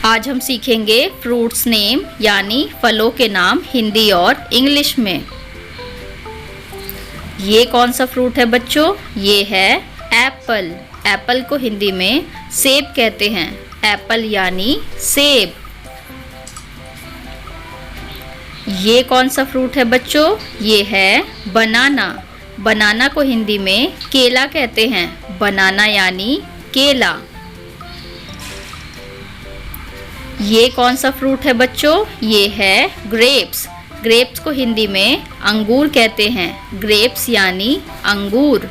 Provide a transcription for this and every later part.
आज हम सीखेंगे फ्रूट्स नेम यानी फलों के नाम हिंदी और इंग्लिश में। ये कौन सा फ्रूट है बच्चों? ये है एप्पल। एप्पल को हिंदी में सेब कहते हैं। एप्पल यानी सेब। ये कौन सा फ्रूट है बच्चों? ये है बनाना। बनाना को हिंदी में केला कहते हैं। बनाना यानी केला। ये कौन सा फ्रूट है बच्चों? ये है ग्रेप्स। ग्रेप्स को हिंदी में अंगूर कहते हैं। ग्रेप्स यानी अंगूर।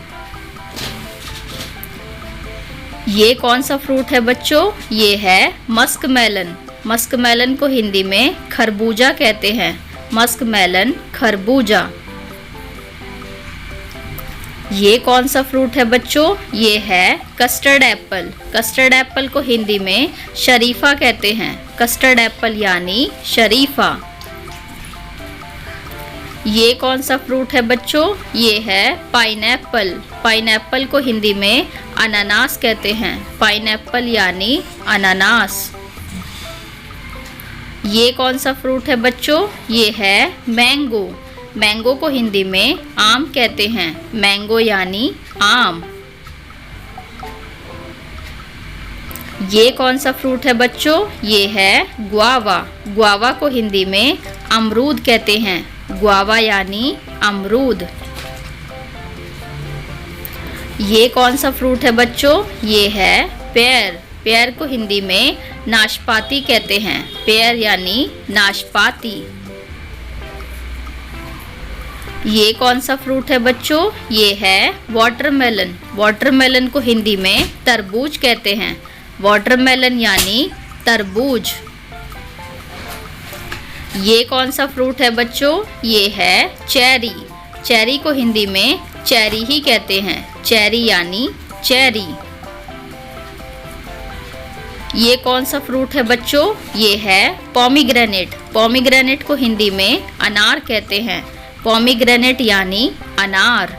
ये कौन सा फ्रूट है बच्चों? ये है मस्कमेलन। मस्कमेलन को हिंदी में खरबूजा कहते हैं। मस्कमेलन खरबूजा। ये कौन सा फ्रूट है बच्चों? ये है कस्टर्ड एप्पल। कस्टर्ड एप्पल को हिंदी में शरीफा कहते हैं। कस्टर्ड एप्पल यानी शरीफा। ये कौन सा फ्रूट है बच्चों? ये है पाइनएप्पल। पाइनएप्पल को हिंदी में अनानास कहते हैं। पाइनएप्पल यानी अनानास। ये कौन सा फ्रूट है बच्चों? ये है मैंगो। मैंगो को हिंदी में आम कहते हैं। मैंगो यानी आम। ये कौन सा फ्रूट है बच्चों? ये है गुआवा। गुआवा को हिंदी में अमरूद कहते हैं। गुआवा यानी अमरूद। ये कौन सा फ्रूट है बच्चों? ये है पेयर। पेयर को हिंदी में नाशपाती कहते हैं। पेयर यानी नाशपाती। ये कौन सा फ्रूट है बच्चों? ये है वाटरमेलन। वाटरमेलन को हिंदी में तरबूज कहते हैं। वाटरमेलन यानी तरबूज। ये कौन सा फ्रूट है बच्चों? ये है चेरी। चेरी को हिंदी में चेरी ही कहते हैं। चेरी यानी चेरी। ये कौन सा फ्रूट है बच्चों? ये है पोमीग्रेनेट। पोमीग्रेनेट को हिंदी में अनार कहते हैं। पोमीग्रेनेट यानी अनार।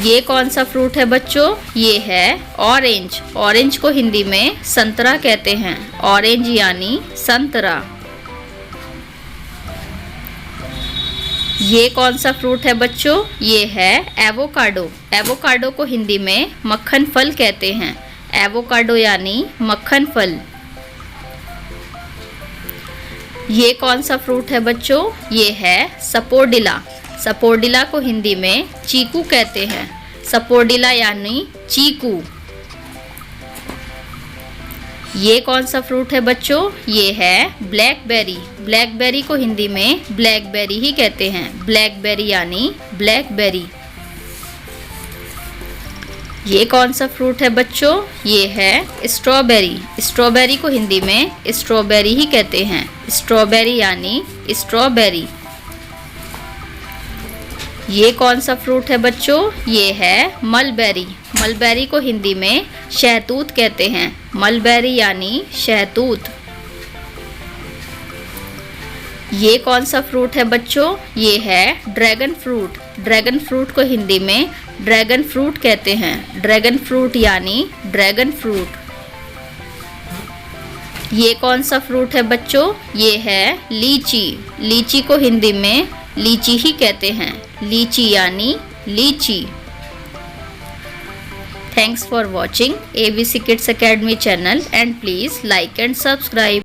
ये कौन सा फ्रूट है बच्चों? ये है ऑरेंज। ऑरेंज को हिंदी में संतरा कहते हैं। ऑरेंज यानी संतरा। ये कौन सा फ्रूट है बच्चों? ये है एवोकाडो। एवोकाडो को हिंदी में मक्खन फल कहते हैं। एवोकाडो यानी मक्खन फल। ये कौन सा फ्रूट है बच्चों? ये है सपोर्डिला। सपोर्डिला को हिंदी में चीकू कहते हैं। सपोर्डिला यानी चीकू। ये कौन सा फ्रूट है बच्चों? ये है ब्लैकबेरी। ब्लैकबेरी को हिंदी में ब्लैकबेरी ही कहते हैं। ब्लैकबेरी यानी ब्लैकबेरी। ये कौन सा फ्रूट है बच्चों? ये है स्ट्रॉबेरी। स्ट्रॉबेरी को हिंदी में स्ट्रॉबेरी ही कहते हैं। स्ट्रॉबेरी यानी स्ट्रॉबेरी। ये कौन सा फ्रूट है बच्चों? ये है मलबेरी। मलबेरी को हिंदी में शहतूत कहते हैं। मलबेरी यानी शहतूत। ये कौन सा फ्रूट है बच्चों? ये है ड्रैगन फ्रूट। ड्रैगन फ्रूट को हिंदी में ड्रैगन फ्रूट कहते हैं। ड्रैगन फ्रूट यानी ड्रैगन फ्रूट। ये कौन सा फ्रूट है बच्चों? ये है लीची। लीची को हिंदी में लीची ही कहते हैं। लीची यानी लीची। Thanks for watching ABC Kids Academy channel and please like and subscribe.